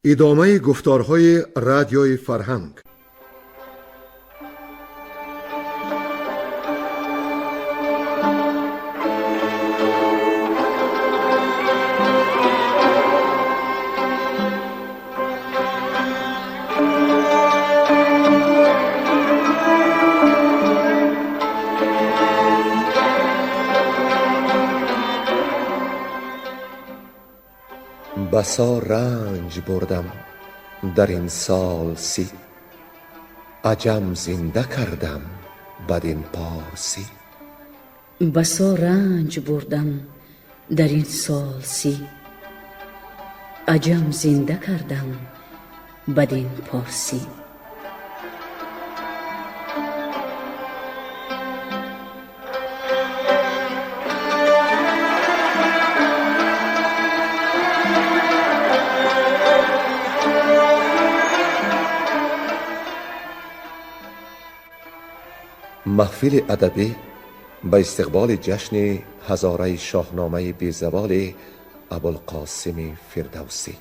ادامه گفتارهای رادیوی فرهنگ. بسا رنج بردم در این سال سی، عجم زنده کردم بدین پارسی. بسا رنج بردم در این سال سی، عجم زنده کردم بدین پارسی. محفل ادبی به استقبال جشن هزاره شاهنامه بیزوال ابوالقاسم فردوسی.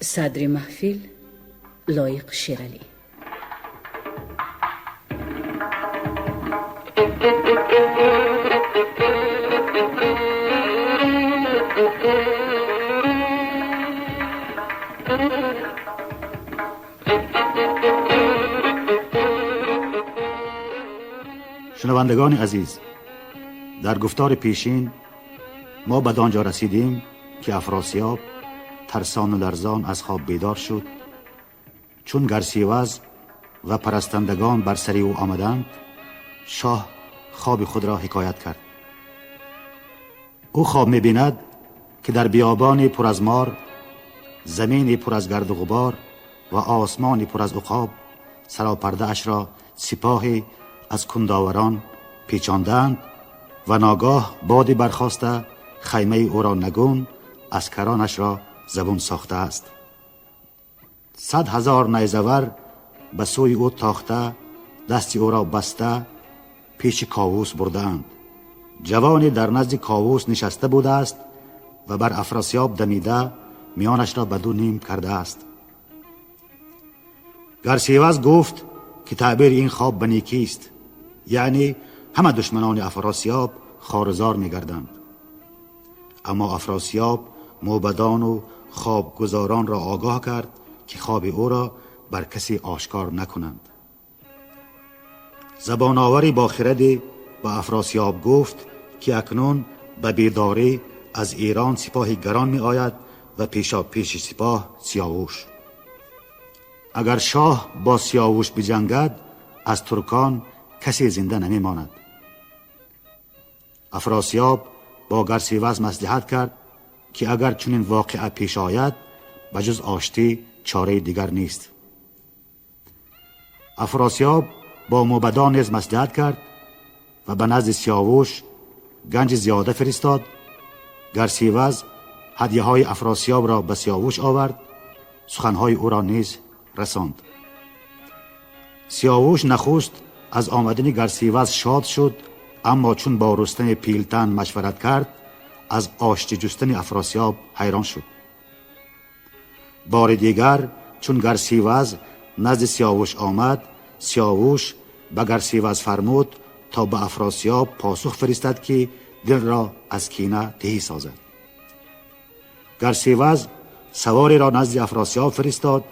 صدر محفل لایق شیرالی. شنوندگان عزیز، در گفتار پیشین ما به آنجا رسیدیم که افراسیاب ترسان و لرزان از خواب بیدار شد. چون گرسیوز و پرستندگان بر سری او آمدند، شاه خواب خود را حکایت کرد. او خواب می‌بیند که در بیابان پر از مار، زمین پر از گرد و غبار و آسمان پر از عقاب، سراپرده اش را سپاهی از کنداوران پیچاندند و ناگاه بادی برخاسته خیمه او را نگون، اسکرانش را زبون ساخته است. 100,000 نیزور به سوی او تاخته، دست او را بسته پیش کاووس بردند. جوانی در نزد کاووس نشسته بوده است و بر افراسیاب دمیده میانش را به دو نیم کرده است. گرسیوز گفت که تعبیر این خواب به نیکی است، یعنی همه دشمنان افراسیاب خوارزار می‌گردند. اما افراسیاب موبدان و خوابگزاران را آگاه کرد که خواب او را بر کسی آشکار نکنند. زبان آوری با خردی به افراسیاب گفت که اکنون به بیداری از ایران سپاهی گران می آید و پیشا پیش سپاه سیاووش. اگر شاه با سیاووش بجنگد، از ترکان کسی زنده نمی ماند. افراسیاب با گرسیوز مصلحت کرد که اگر چنین واقعه پیش آید، بجز آشتی چاره دیگر نیست. افراسیاب با موبدان نیز مصلحت کرد و به نزد سیاووش گنج زیاده فرستاد. گرسیوز هدیه های افراسیاب را به سیاووش آورد، سخنهای او را نیز رساند. سیاووش نخست از آمدن گرسیوز شاد شد، اما چون با رستم پیلتن مشورت کرد، از آشتی جستن افراسیاب حیران شد. بار دیگر چون گرسیوز نزد سیاووش آمد، سیاووش به گرسیوز فرمود تا به افراسیاب پاسخ فرستد که دل را از کینه تهی سازد. گرسیوز سواری را نزد افراسیاب فرستاد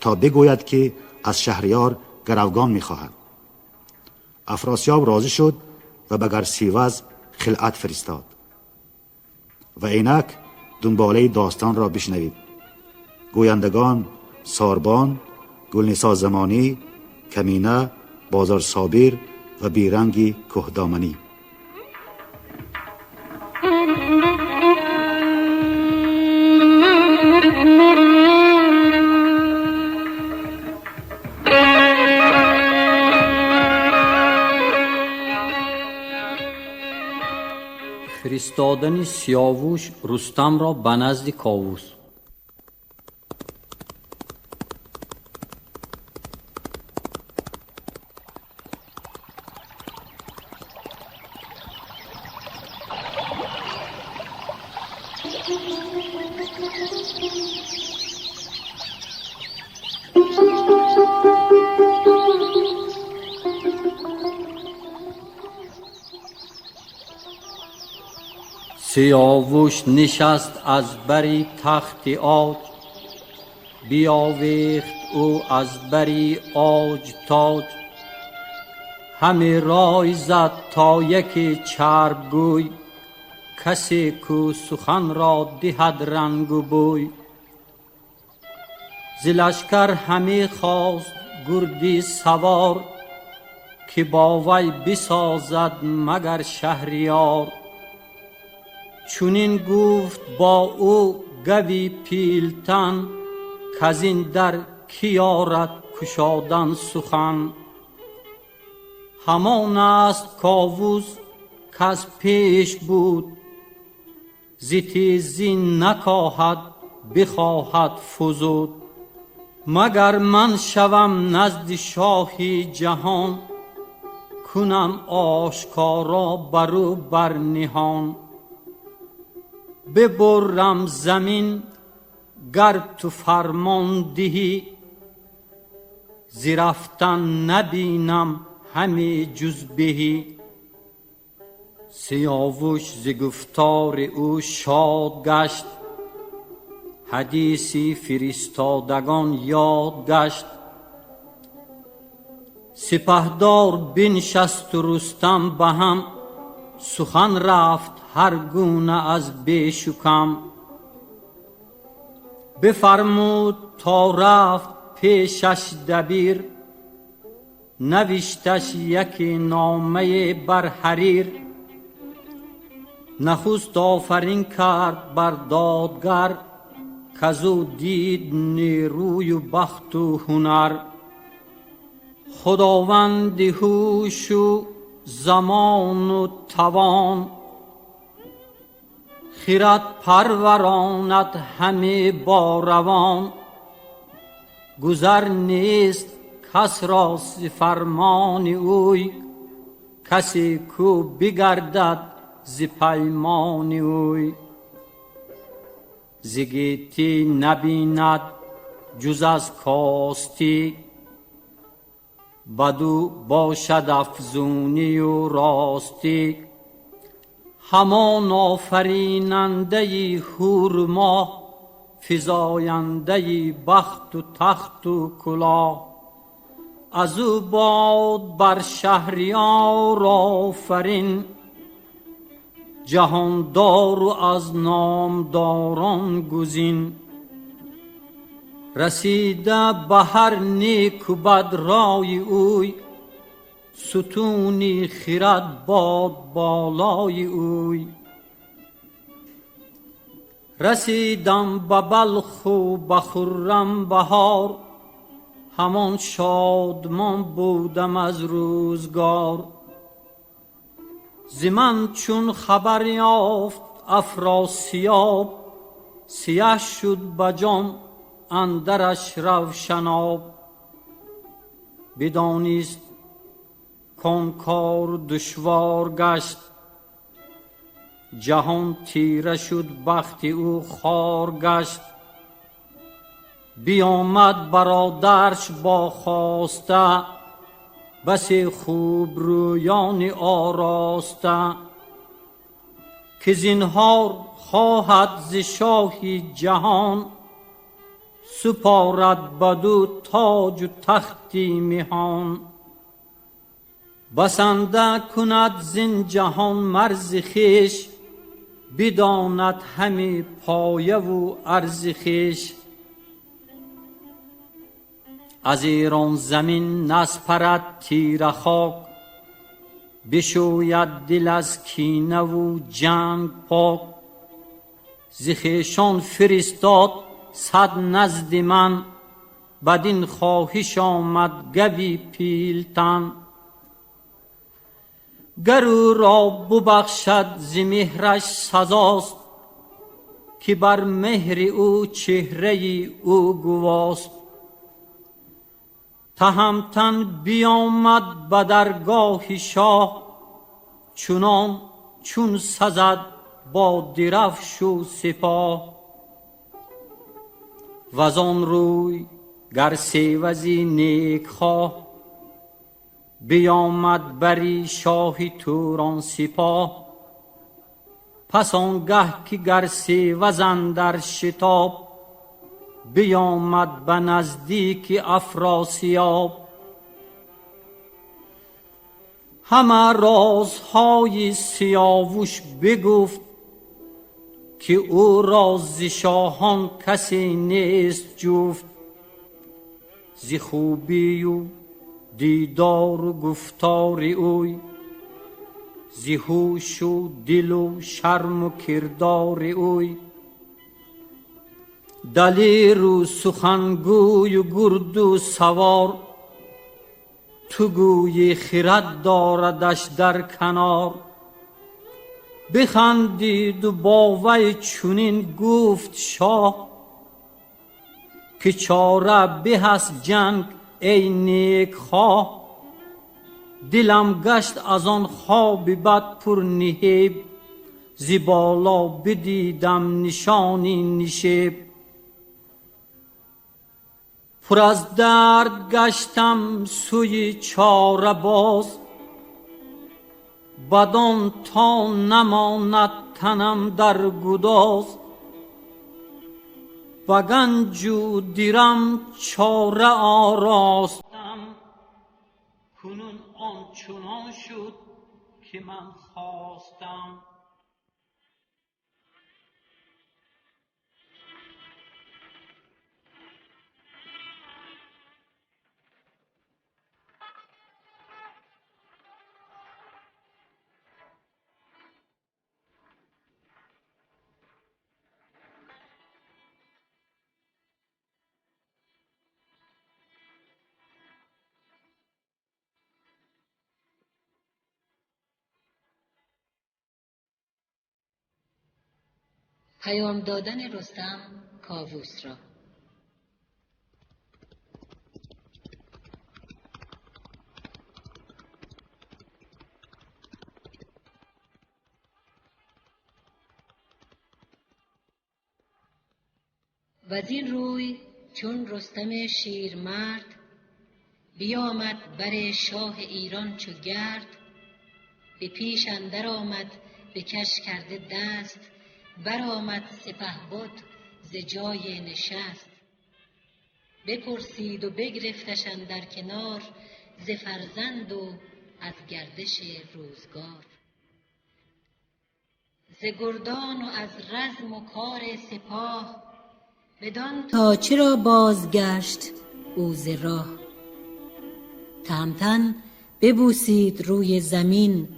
تا بگوید که از شهریار گروگان می‌خواهد. افراسیاب راضی شد و به گرسیوز خلعت فرستاد. و اینک دنباله داستان را بشنوید. گویندگان ساربان، گلنسا زمانی، کمینه، بازار صابر و بیرنگی کهدامنی. فرستادن سیاووش رستم را به نزد کاووس. سیاوش نشست از بری تخت عاج، بیاویخت او از بری عاج تاج. همی رای زد تا یکی چرب گوی، کسی کو سخن را دهد رنگ و بوی. ز لشکر همی خواست گردی سوار، که با وی بسازد مگر شهریار. چونین گفت با او گوی پیلتن، کزین در کی آرد کشادن سخن. همان است کاووس کز پیش بود، ز تیزی نکاهد بخواهد فزود. مگر من شوم نزد شاهی جهان، کنم آشکارا برو بر نهان. ببرم زمین گر تو فرمان دهی، ز رفتن نبینم همی جز بهی. سیاوش ز گفتار او شاد گشت، حدیثی فرستادگان یاد گشت. سپهدار بنشست و رستم به هم، سخن رفت هر گونه از بیش و کم. بفرمود تا رفت پیشش دبیر، نوشتش یکی نامه بر حریر. نخست آفرین کرد بر دادگر، کزو دید نیروی و بخت و هنر. خداوند هوش و زمان و توان، خرد پروراند همه با روان. گذر نیست کس را ز فرمان اوی، کسی کو بگردد ز پیمان اوی. ز گیتی نبیند جز از کاستی، بدو باشد افزونی و راستی. همان آفریننده هورماه، فزاینده بخت و تخت و کلاه. از او باد بر شهریار آفرین، جهاندار و از نامداران گزین. رسیده به هر نیک و بد رای اوی، ستونی خرد باد بالای اوی. رسیدم به بلخ و به خرم بهار، همان شادمان بودم از روزگار. ز من چون خبر یافت افراسیاب، سیه شد به جان اندرش روشناب. بدانست کان کار دشوار گشت، جهان تیره شد بخت او خوار گشت. بیامد برادرش با خواسته، بسی خوب رویان آراسته. که زینهار خواهد ز شاهی جهان، سپارد بدو تاج و تختی مهان. بسنده کند زین جهان مرز خویش، بداند همی پایه و عرض خویش. از ایران زمین نسپرد تیره خاک، بشوید دل از کینه و جنگ پاک. ز خویشان فرستاد صد نزد من، بدین خواهش آمد گوی پیلتن. گر او را ببخشد ز مهرش سزاست، که بر مهر او چهره او گواست. تهمتن بیامد به درگاه شاه، چنان چون سزد با درفش و سپاه. وزان روی گر سیوزی نیک خواه، بیامد بری شاه توران سپاه. پس آنگه که گر سیوزن در شتاب، بیامد به نزدیک افراسیاب. همه رازهای سیاوش بگفت، که او را ز شاهان کسی نیست جفت. ز خوبی و دیدار و گفتار اوی، ز هوش و دل و شرم و کردار اوی. دلیر و سخنگوی و گرد و سوار، تو گوی خرد داردش در کنار. بخندید و با وی چنین گفت شاه، که چاره به از جنگ ای نیک خواه. دلم گشت از آن خواب بد پر نهیب، ز بالا بدیدم نشانی نشیب. پر از درد گشتم سوی چاره باز، بدان تا نماند تنم در گداز. و گنج و دیرم چاره آراستم، کنون آنچنان شد که من خواستم. پیام دادن رستم کاووس را. وزین روی چون رستم شیرمرد، بیامد بر شاه ایران چو گرد. به پیش اندر آمد به کش کرده دست، برآمد سپهبد ز جای نشست. بپرسید و بگرفتش اندر کنار، ز فرزند و از گردش روزگار. ز گردان و از رزم و کار سپاه، بدان تا چرا بازگشت او ز راه. تهمتن ببوسید روی زمین،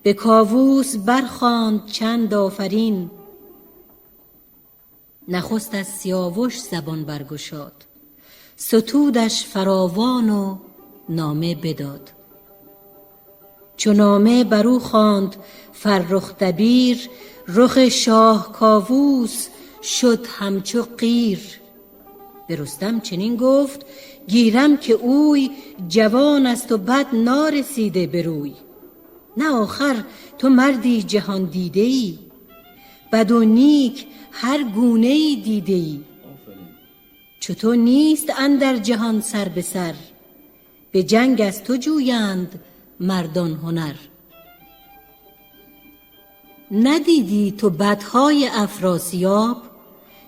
به کاووس برخواند چند آفرین. نخست از سیاوش زبان برگشاد، ستودش فراوان و نامه بداد. چو نامه برو خواند فرخ دبیر، رخ شاه کاووس شد همچو قیر. به رستم چنین گفت گیرم که اوی، جوان است و بد نارسیده بروی. نه آخر تو مردی جهان دیده ای، بد و نیک هر گونه ای دیده ای. چو تو نیست اندر جهان سر به سر، به جنگ از تو جویند مردان هنر. ندیدی تو بدهای افراسیاب،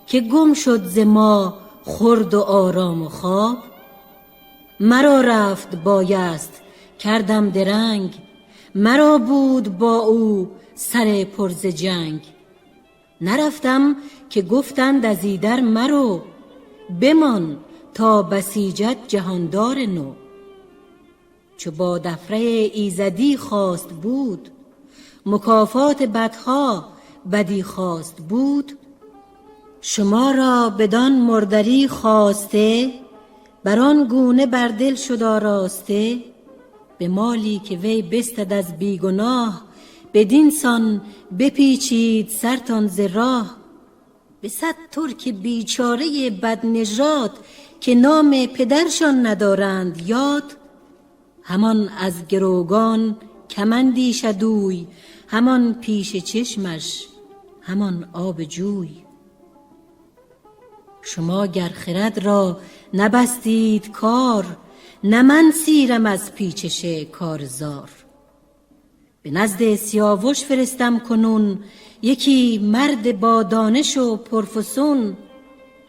که گم شد ز ما خورد و آرام و خواب. مرا رفت بایست کردم درنگ، مرا بود با او سر پر ز جنگ. نرفتم که گفتند از ایدر مرو، بمان تا بسیجد جهاندار نو. چو با دفره ایزدی خواست بود، مکافات بدها بدی خواست بود. شما را بدان مردری خواسته، بران گونه بر دل شد آراسته. به مالی که وی بستد از بیگناه، بدین سان بپیچید سرتان ز راه. به 100 ترک بیچاره بد نژاد، که نام پدرشان ندارند یاد. همان از گروگان کمندیشد اوی، همان پیش چشمش همان آب جوی. شما گر خرد را نبستید کار، نه من سیرم از پیچش کارزار. به نزد سیاوش فرستم کنون یکی مرد با دانش و پرفسون.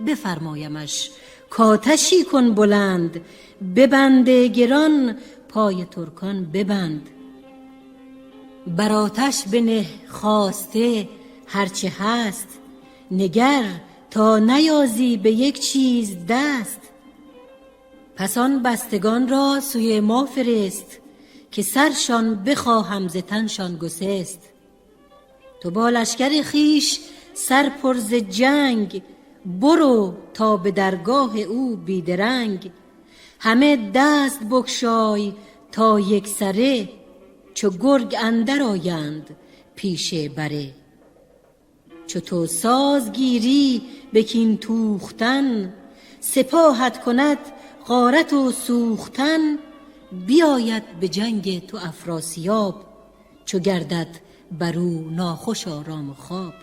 بفرمایمش کاتشی کن بلند، ببند گران پای ترکان ببند. بر آتش بنه خواسته هرچه هست، نگر تا نیازی به یک چیز دست. پس آن بستگان را سوی ما فرست، که سرشان بخواهم ز تنشان گسست. تو با لشکر خویش سر پر ز جنگ، برو تا به درگاه او بیدرنگ. همه دست بگشای تا یک سره، چو گرگ اندر آیند پیش بره. چو تو ساز گیری به کین توختن، سپاهت کند غارت و سوختن. بیاید به جنگ تو افراسیاب، چو گردد برو ناخوش آرام و خواب.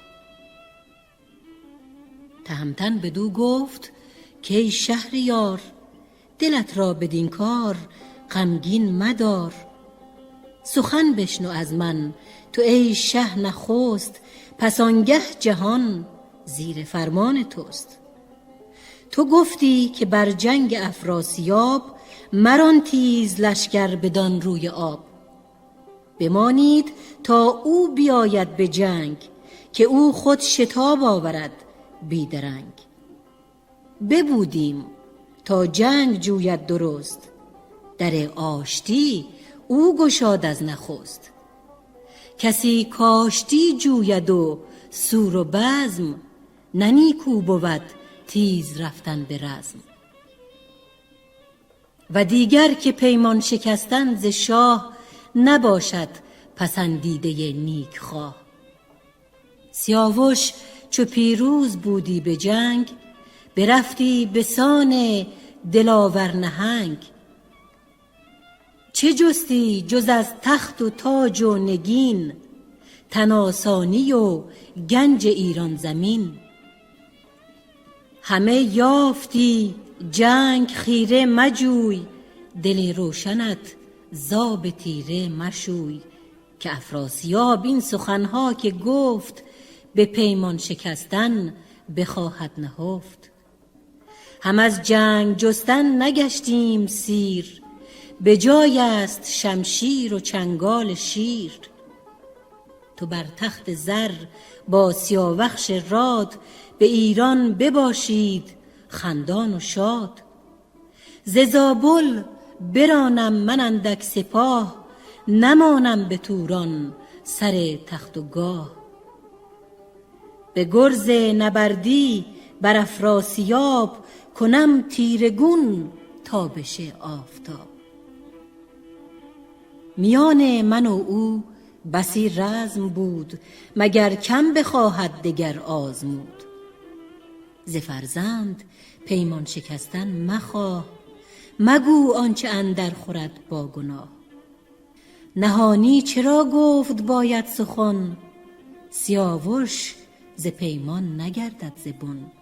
تهمتن بدو گفت که ای شهریار، دلت را بدین کار غمگین مدار. سخن بشنو از من تو ای شه نخست، پس آنگه جهان زیر فرمان توست. تو گفتی که بر جنگ افراسیاب، مران تیز لشکر بدان روی آب. بمانید تا او بیاید به جنگ، که او خود شتاب آورد بیدرنگ. ببودیم تا جنگ جوید درست، در آشتی او گشاد از نخست. کسی کاشتی جوید و سور و بزم، نه نیکو بود تیز رفتن به رزم. و دیگر که پیمان شکستن ز شاه، نباشد پسندیده نیک خواه. سیاوش چو پیروز بودی به جنگ، برفتی به سان دلاور نهنگ. چه جستی جز از تخت و تاج و نگین، تن آسانی و گنج ایران زمین. همه یافتی جنگ خیره مجوی، دل روشنت زاب تیره مشوی. که افراسیاب این سخنها که گفت، به پیمان شکستن بخواهد نهفت. هم از جنگ جستن نگشتیم سیر، به جای است شمشیر و چنگال شیر. تو بر تخت زر با سیاوخش راد، به ایران بباشید خندان و شاد. ز زابل برانم من اندک سپاه، نمانم به توران سر تخت و گاه. به گرز نبردی بر افراسیاب، کنم تیرگون تابش آفتاب. میان من و او بسی رزم بود، مگر کم بخواهد دگر آزمود. ز فرزند پیمان شکستن مخواه، مگو آنچه اندر خورد با گناه. نهانی چرا گفت باید سخن، سیاوش ز پیمان نگردد ز بن.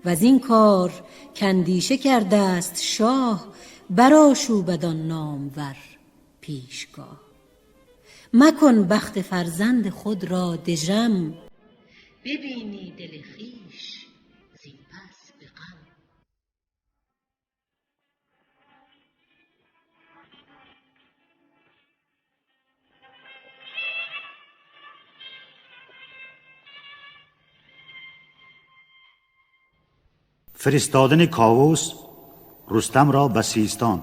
وز این کار کاندیشه کرده است شاه، برآشوبد آن نامور پیشگاه. مکن بخت فرزند خود را دژم، ببینی دل خویش زین پس به غم. فرستادن کاووس رستم را به سیستان.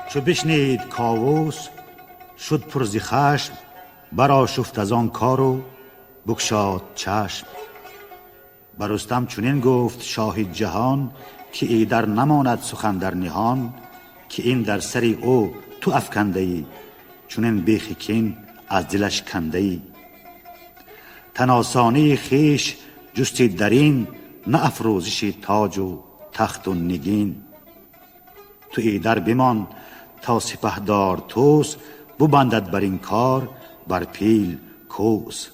چو بشنید کاووس شد پر ز خشم، برآشفت از آن کار و بگشاد چشم. بر رستم چنین گفت شاه جهان، که ایدر نماند سخن در نهان. که این در سری او تو افکنده ای، چنین بیخ کین از دلش کنده ای. تن آسانی خویش جستی درین، نه افروزش تاج و تخت و نگین. تو ایدر بمان تا سپهدار توس، ببندد بر این کار بر پیل کوس.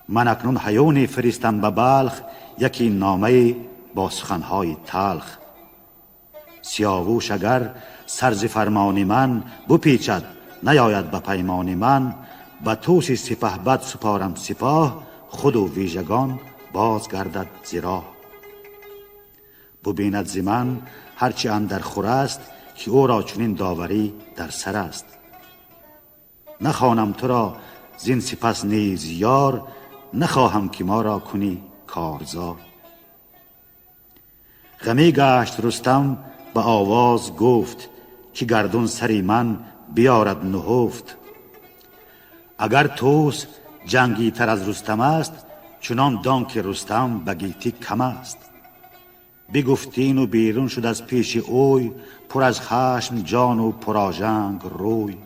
من اکنون هیونی فرستم به بلخ، یکی نامه با سخنهای تلخ. سیاووش اگر سر ز فرمان من بپیچد، نیاید به پیمان من. به توس سپهبد سپارم سپاه، خود و ویژگان باز گردد ز راه. ببیند ز من هرچی اندر خور است، که او را چنین داوری در سر است. نخوانم تو را زین سپس نیز یار، نخواهم که ما را کنی کارزار. غمی گشت رستم به آواز گفت، که گردون سری من بیارد نهفت. اگر توس جنگی تر از رستم است، چنان دان که رستم به گیتی کم است. بگفتین و بیرون شد از پیش اوی، پر از خشم جان و پراژنگ روی.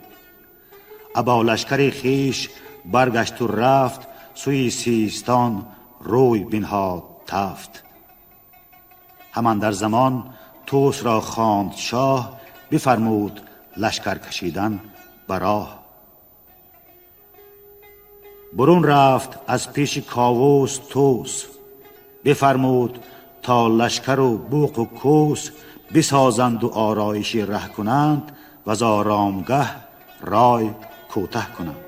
ابا لشکر خویش برگشت و رفت، سوی سیستان روی بنهاد تفت. همان در زمان توس را خواند شاه، بفرمود لشکر کشیدن به راه. برون رفت از پیش کاووس توس، بفرمود تا لشکر و بوق و کوس. بسازند و آرایشی ره کنند، و از آرامگه رای کوته کنند.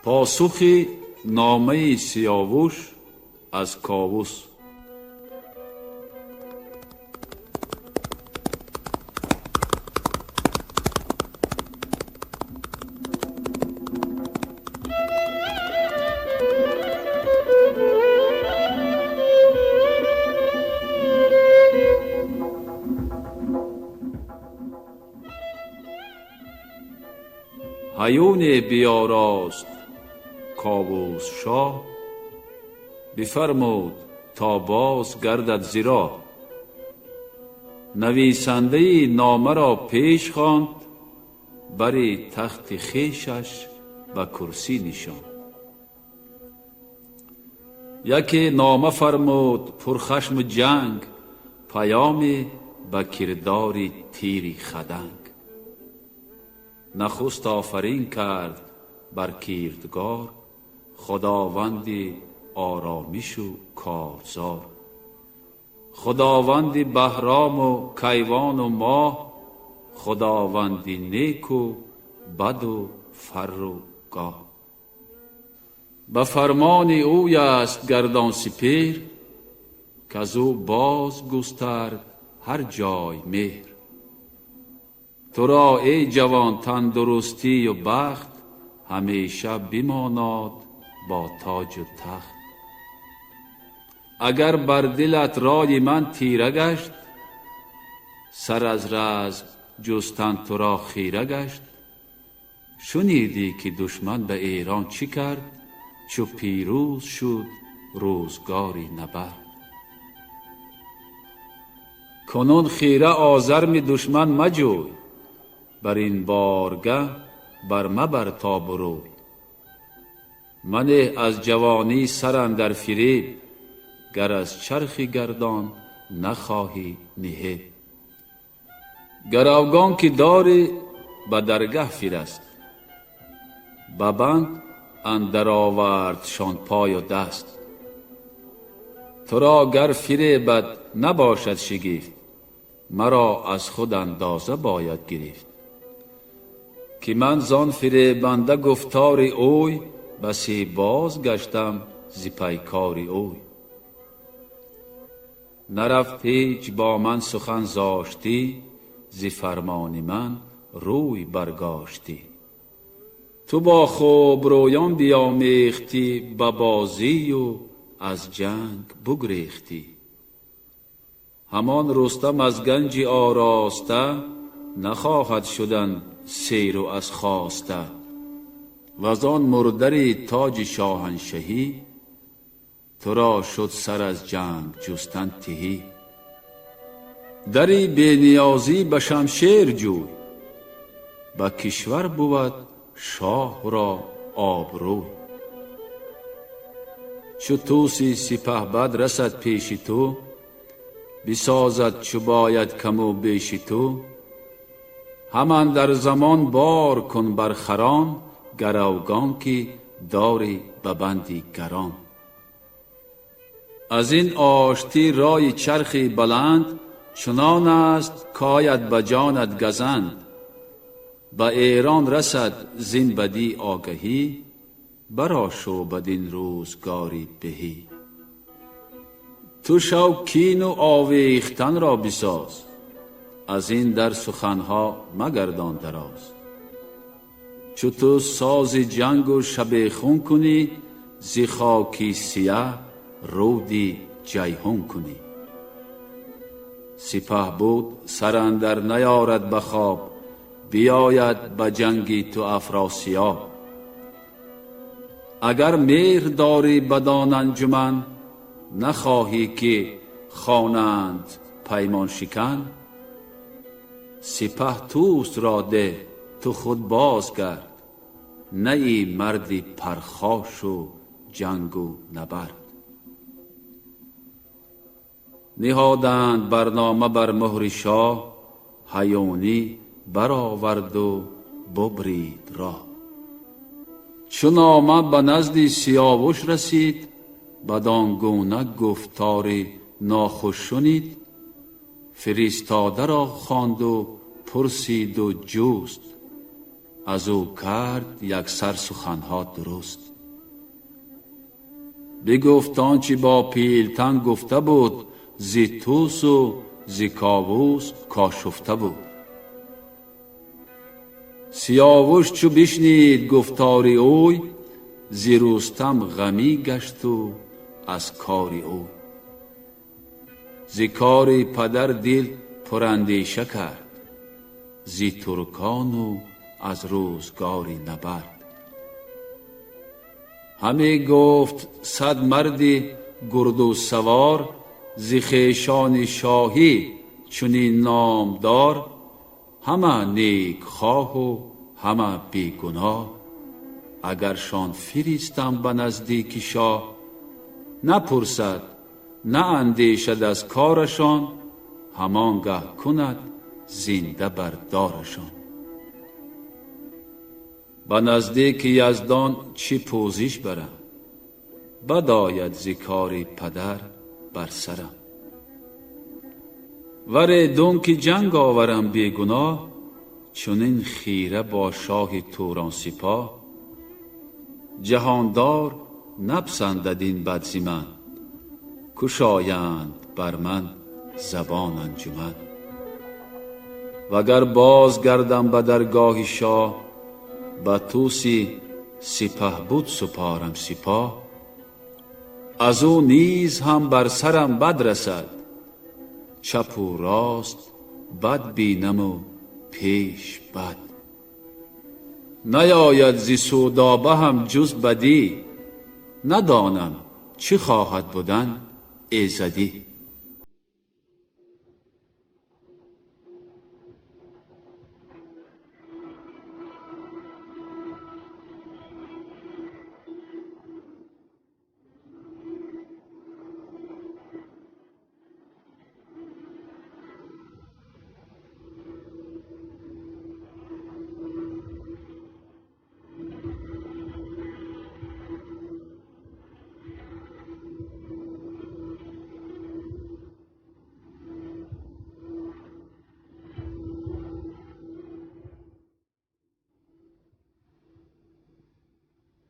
پاسخ نامه سیاووش از کاووس. هیون بیاراست کاووس شاه، بفرمود تا باز گردد ز راه. نویسنده نامه را پیش خواند، بر تخت خویشش به کرسی نشاند. یکی نامه فرمود پرخشم جنگ، پیامی به کردار تیری خدنگ. نخست آفرین کرد بر کردگار، خداوندی آرامش و کارزار. خداوندی بهرام و کیوان و ماه، خداوندی نیک و بد و فر و گاه. به فرمان اوی است گردان سپیر، که از او باز گسترد هر جای مهر. تو را ای جوان تندرستی و بخت، همیشه بماناد با تاج و تخت. اگر بر دلت رای من تیره گشت، سر از رزم جستن تو را خیره گشت. شنیدی که دشمن به ایران چی کرد، چو پیروز شد روزگاری نبرد. کنون خیره آزرم دشمن مجوی، بر این بارگه بر مبر تا بروی. من از جوانی سر اندر فریب، گر از چرخ گردان نخواهی نهیب. گراوگان که داری به درگه فرست، به بند اندر آوردشان پای و دست. تو را گر فریبت نباشد شگفت، مرا از خود اندازه باید گرفت. که من زان فریبنده گفتار اوی، بسی باز گشتم ز پیکار اوی. نرفت هیچ با من سخن زاشتی، ز فرمان من روی برگاشتی. تو با خوب رویان بیامیختی، به بازی و از جنگ بگریختی. همان رستم از گنج آراسته، نخواهد شدن سیر و از خواسته. وزان مردری تاج شاهنشهی، تو را شد سر از جنگ جستن تهی. دری بی نیازی به شمشیر جوی، به کشور بود شاه را آبروی. چو توسی سپهبد رسد پیش تو، بسازد چو باید کم و بیش تو. همان در زمان بار کن بر خران، گروگان که داری به بندی گران. از این آشتی رای چرخی بلند، چنان است کاید به جانت گزند. به ایران رسد زین بدی آگهی، برآشو بدین روزگاری بهی. تو شو کین و آویختن را بساز، از این در سخنها مگردان دراز. چو تو ساز جنگ و شبیخون کنی، ز خاکی سیه رودی جیحون کنی. سپهبد سر اندر نیارد به خواب، بیاید به جنگی تو افراسیاب. اگر مهر داری بدان انجمن، نخواهی که خوانند پیمان شکن. سپه توست را ده تو خود بازگرد، نه ای مردی پرخاش و جنگ و نبرد. نهادند برنامه بر مهر شاه، هیونی برآورد و ببرید راه. چو نامه به نزد سیاوش رسید، بدان گونه گفتاری ناخوش شنید. فرستاده را خواند و پرسید و جست، از او کرد یکسر سخنها درست. بگفت آنچه با پیلتن گفته بود، ز طوس و ز کاووس کاشفته بود. سیاوش چو بشنید گفتاری اوی، ز رستم غمی گشت و از کاری اوی. ز کار پدر دل پراندیشه کرد، ز ترکان و از روزگاری نبرد. همی گفت صد مرد گرد و سوار، ز خویشان شاهی چنین نامدار. همه نیک خواه و همه بیگناه، اگرشان فرستم به نزدیک شاه. نپرسد نه اندیشد از کارشان، همانگه کند زنده بردارشان. به نزدیک یزدان چی پوزش برم، بد آید ز کار پدر بر سرم. ور دون که جنگ آورم بیگناه، چنین خیره با شاه توران سپاه. جهاندار نپسندد این بد ز من، گشایند بر من زبان انجمن. وگر باز گردم به درگاه شاه، به توسی سپهبد سپارم سپاه. از او نیز هم بر سرم بد رسد، چپ و راست بد بینم و پیش بد. نیاید ز سودابه هم جز بدی، ندانم چه خواهد بودن ایزدی.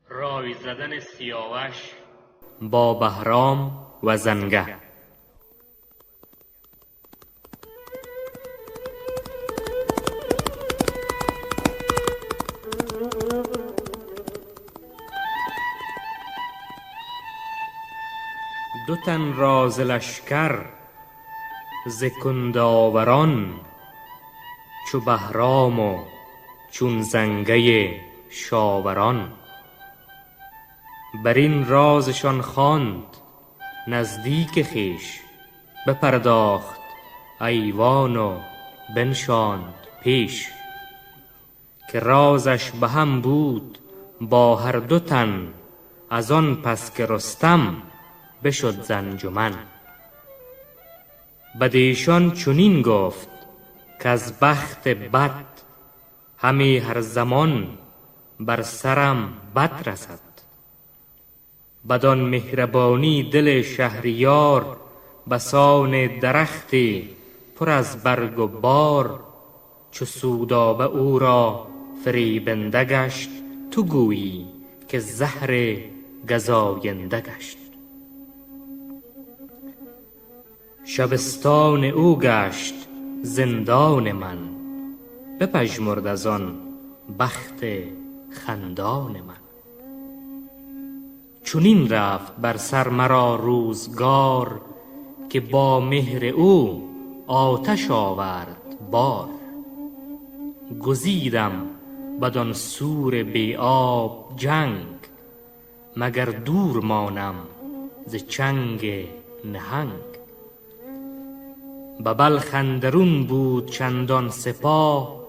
رای زدن سیاوش با بهرام و زنگه. دو تن را ز لشکر ز کندآوران، چو بهرام و چون زنگه شاوران. بر این رازشان خواند نزدیک خویش، بپرداخت ایوان و بنشاند پیش. که رازش به هم بود با هر دو تن، از آن پس که رستم بشد ز انجمن. بدیشان چنین گفت که از بخت بد، همی هر زمان بر سرم بد رسد. بدان مهربانی دل شهریار، بسان درختی پر از برگ و بار. چو سودابه او را فریبنده گشت، تو گویی که زهر گزاینده گشت. شبستان او گشت زندان من، بپژمرد از آن بخت خندان من. چنین رفت بر سر مرا روزگار، که با مهر او آتش آورد بار. گزیدم بدان سور بی آب جنگ، مگر دور مانم ز چنگ نهنگ. به بلخ اندرون بود چندان سپاه،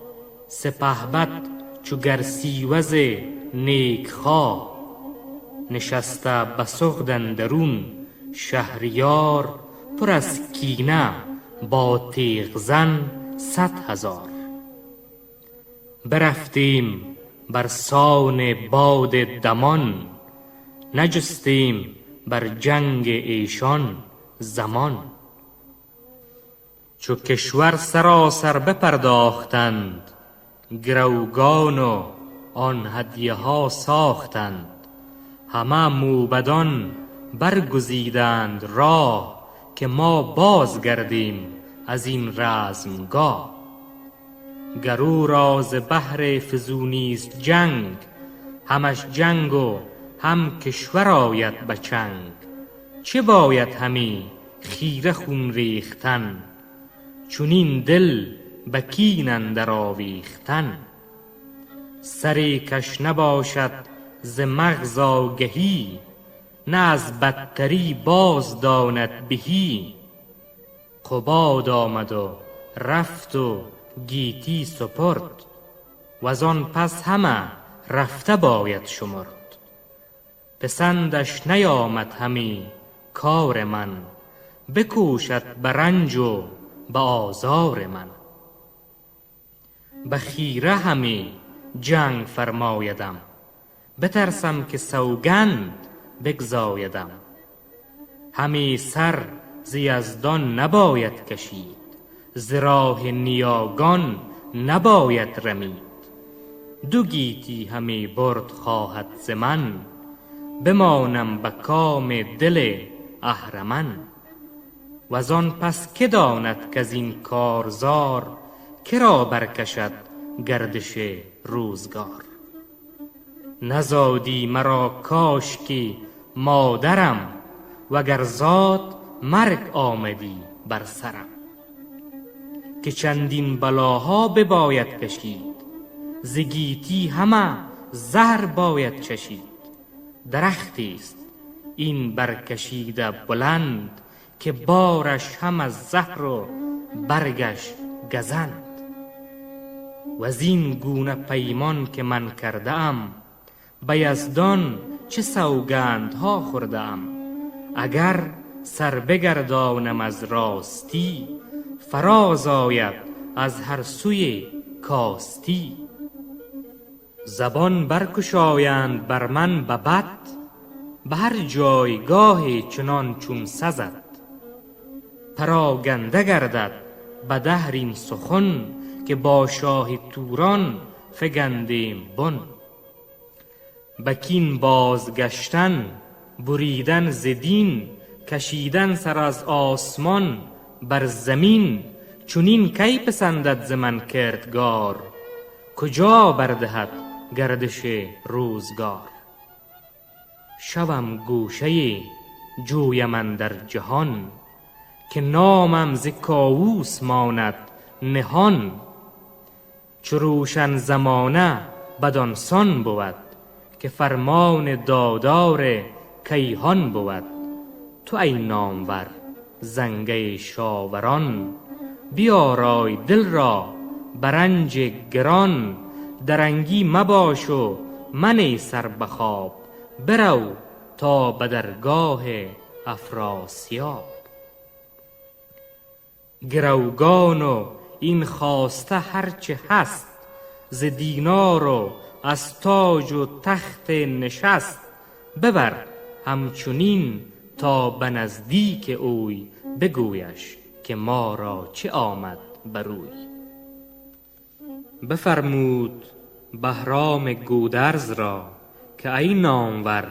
سپهبد چو گرسیوز نیکخواه. نشسته به سغد اندرون شهریار، پر از کینه با تیغ زن 100,000. برفتیم بر سان باد دمان، نجستیم بر جنگ ایشان زمان. چو کشور سراسر بپرداختند، گروگان و آن هدیه ها ساختند. همه موبدان برگزیدند راه، که ما باز گردیم از این رزمگاه. گرو را ز بهر فزونیست جنگ، همش جنگ و هم کشور آید به چنگ. چه باید همی خیره خون ریختن، چونین دل به کین اندر آویختن. سری کش نباشد ز مغز آگهی، نه از بدتری باز داند بهی. قباد آمد و رفت و گیتی سپرد، و آن پس همه رفته باید شمرد. پسندش نیامد همی کار من، بکوشد به رنج و به آزار من. به خیره همی جنگ فرمایدم، بترسم که سوگند بگزایدم. همی سر ز یزدان نباید کشید، ز راه نیاگان نباید رمید. دو گیتی همی برد خواهد ز من، بمانم به کام دل اهرمن. و آن پس که داند که از این کارزار، کرا برکشد گردش روزگار. نزادی مرا کاشکی مادرم، وگر زاد مرگ آمدی بر سرم. که چندین بلاها بباید کشید، ز گیتی همه زهر باید چشید. درختی است این برکشیده بلند، که بارش هم از زهر و برگش گزند. و زین گونه پیمان که من کرده ام، به یزدان چه سوگندها خورده ام. اگر سر بگردانم از راستی، فراز آید از هر سوی کاستی. زبان برگشایند بر من به بد، به هر جایگاه چنان چون سزد. پراگنده گردد به دهر این سخن، که با شاه توران فگندیم بن. بکین بازگشتن بریدن ز دین، کشیدن سر از آسمان بر زمین. چونین کی پسندد ز من کردگار، کجا بردهد گردش روزگار. شوم گوشه جویم اندر جهان، که نامم ز کاووس ماند نهان. چو روشن زمانه بدانسان بود که فرمان دادار کیهان بود. تو ای نامور زنگه شاوران، بیارای دل را برنج گران. درنگی مباش و منه سر بخواب، برو تا به درگاه افراسیاب. گروگان و این خواسته هرچه هست، ز دینار و از تاج و تخت نشست. ببر همچنین تا به نزدیک اوی، بگویش که ما را چه آمد بروی. بفرمود بهرام گودرز را که ای نامور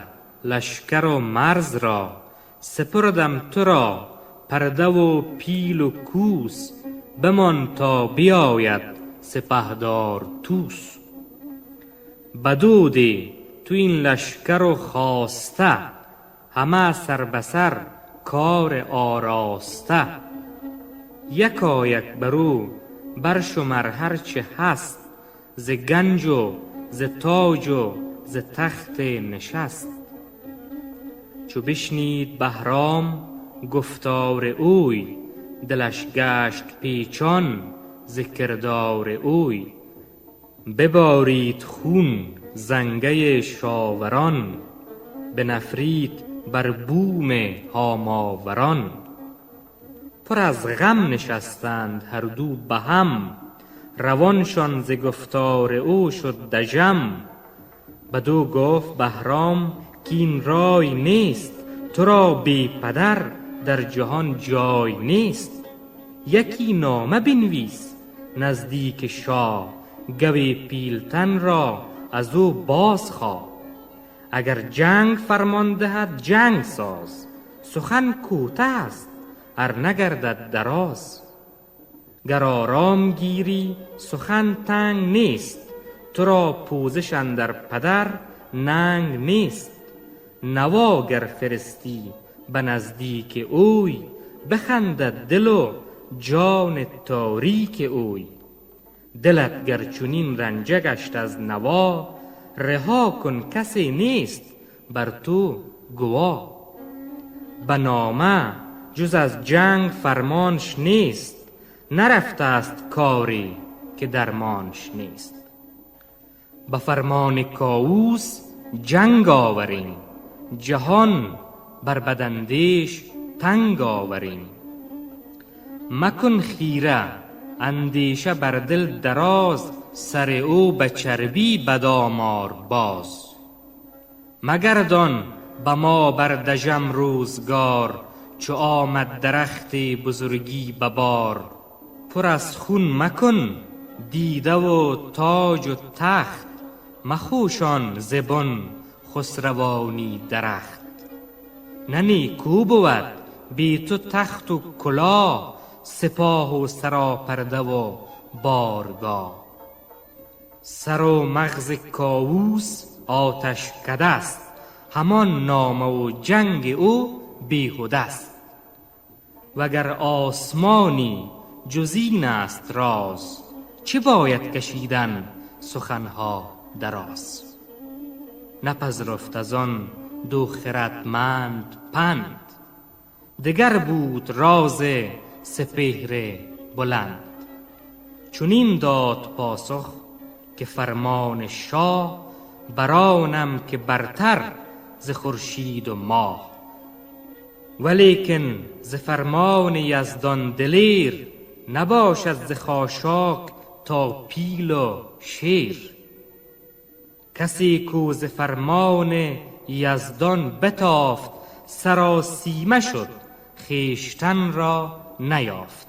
لشکر و مرز را. سپردم تو را پرده و پیل و کوس، بمان تا بیاید سپهدار توس. بدودی تو این لشکر و خواسته، همه سر بسر کار آراسته. یکا یک برو برشمر هرچه هست، ز گنج و ز تاج و ز تخت نشست. چو بشنید بهرام گفتار اوی، دلش گشت پیچان ز کردار اوی. ببارید خون زنگه شاوران، بنفرید بر بوم هاماوران. پر از غم نشستند هر دو به هم، روانشان ز گفتار او شد دژم. بدو گفت بهرام که این رای نیست، تو را بی پدر در جهان جای نیست. یکی نامه بنویس نزدیک شاه، گوی پیلتن را از او باز خواه. اگر جنگ فرمان دهد جنگ ساز، سخن کوته است ار نگردد دراز. گر آرام گیری سخن تنگ نیست، تو را پوزش اندر پدر ننگ نیست. نوا گر فرستی به نزدیک اوی، بخندد دل و جان تاریک اوی. دلت گر چنین رنجه گشت از نوا، رها کن کسی نیست بر تو گوا. به نامه جز از جنگ فرمانش نیست، نرفته است کاری که درمانش نیست. به فرمان کاووس جنگ آوریم، جهان بر بداندیش تنگ آوریم. مکن خیره اندیشه بر دل دراز، سر او به چربی بدامار باز. مگردان به ما بر دژم روزگار، چو آمد درخت بزرگی به بار. پر از خون مکن دیده و تاج و تخت، مخوشان زبان خسروانی درخت. نه نیکو بود بی تو تخت و کلاه، سپاه و سراپرده و بارگاه. سر و مغز کاووس آتش کده است، همان نامه و جنگ او بیهوده است. وگر آسمانی جز این است راز، چه باید کشیدن سخنها دراز. نپذرفت از آن دو خردمند پند، دگر بود راز سپهر بلند. چنین داد پاسخ که فرمان شاه، برانم که برتر ز خورشید و ماه. ولیکن ز فرمان یزدان دلیر، نباشد ز خاشاک تا پیل و شیر. کسی کو ز فرمان یزدان بتافت، سراسیمه شد خویشتن را نیافت.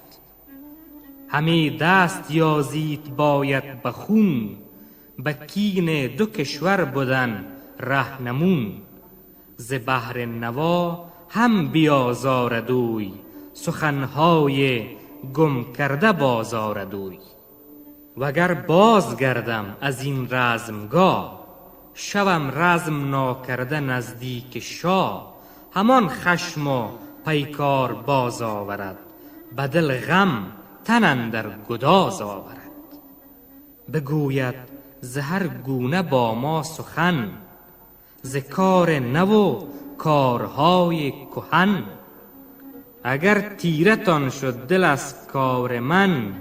همی دست یازید باید به خون، به کین دو کشور بودن رهنمون. ز بهر نوا هم بیازارد اوی، سخنهای گم کرده بازارد اوی. وگر باز گردم از این رزمگاه، شوم رزم ناکرده نزدیک شاه. همان خشم و پیکار باز آورد، به دل غم تن اندر گداز آورد. بگوید ز هر گونه با ما سخن، ز کار نو و کارهای کهن. اگر تیرتان شد دل از کار من،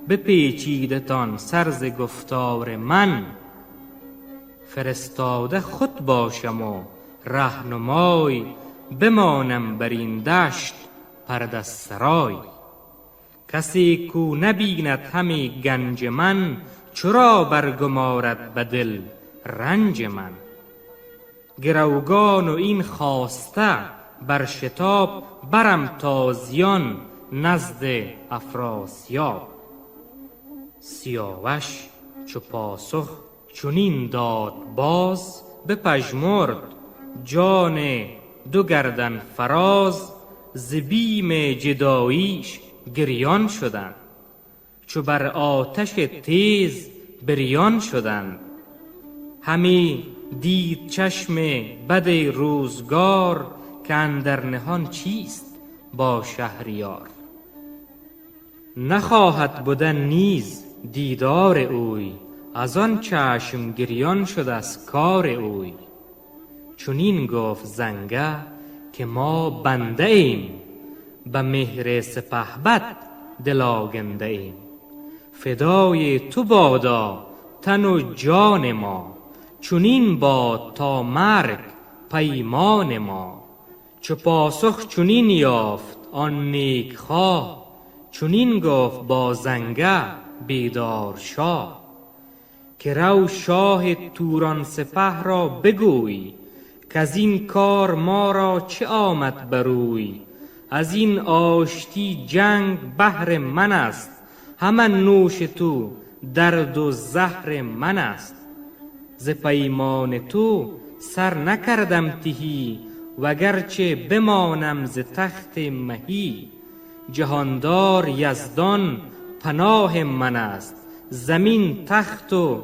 بپیچیدتان سر ز گفتار من. فرستاده خود باشم و رهنمای، بمانم بر این دشت پرده سرای. کسی کو نبیند همی گنج من، چرا برگمارد به دل رنج من. گروگان و این خواسته بر شتاب، برم تازیان نزد افراسیاب. سیاوش چو پاسخ چنین داد باز، بپژمرد جان دو گردن فراز. ز بیم جداییش گریان شدند، چو بر آتش تیز بریان شدند. همی دید چشم بد روزگار، که اندر نهان چیست با شهریار. نخواهد بودن نیز دیدار اوی، از آن چشم گریان شد از کار اوی. چنین گفت زنگه که ما بنده ایم، به مهر سپهبد دل آگنده ایم. فدای تو بادا تن و جان ما، چنین باد تا مرگ پیمان ما. چو پاسخ چنین یافت آن نیک خواه، چنین گفت با زنگه بیدار شاه. که رو شاه توران سپه را بگوی، که از این کار ما را چه آمد بروی. از این آشتی جنگ بهر من است، همان نوش تو درد و زهر من است. ز پیمان تو سر نکردم تهی، وگرچه بمانم ز تخت مهی. جهاندار یزدان پناه من است، زمین تخت و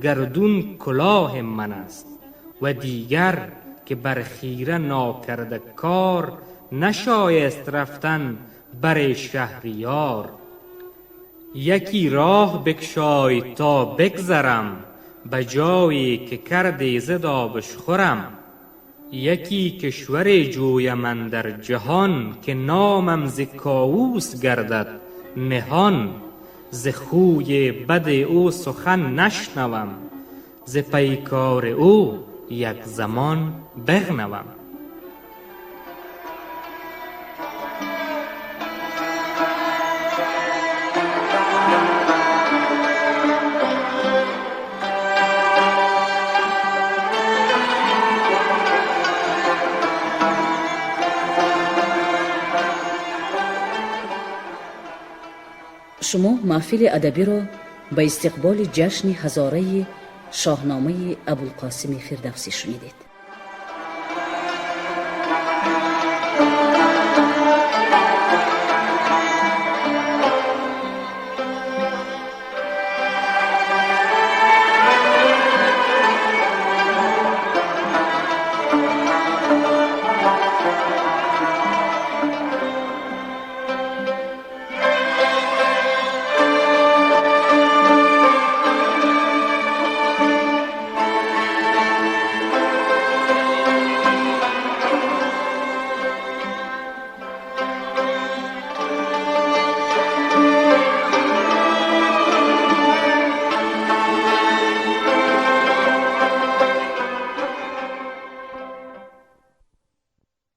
گردون کلاه من است. و دیگر که بر خیره ناکرده کار، نشایست رفتن بر شهریار. یکی راه بگشای تا بگذرم، به جایی که کرده ز آبش خورم. یکی کشور جویم اندر جهان، که نامم ز کاووس گردد نهان. ز خوی بد او سخن نشنوم، ز پیکار او یک زمان بغنوم. شما محفل ادبی را به استقبال جشن هزاره شاهنامه ابوالقاسم فردوسی شنیدید.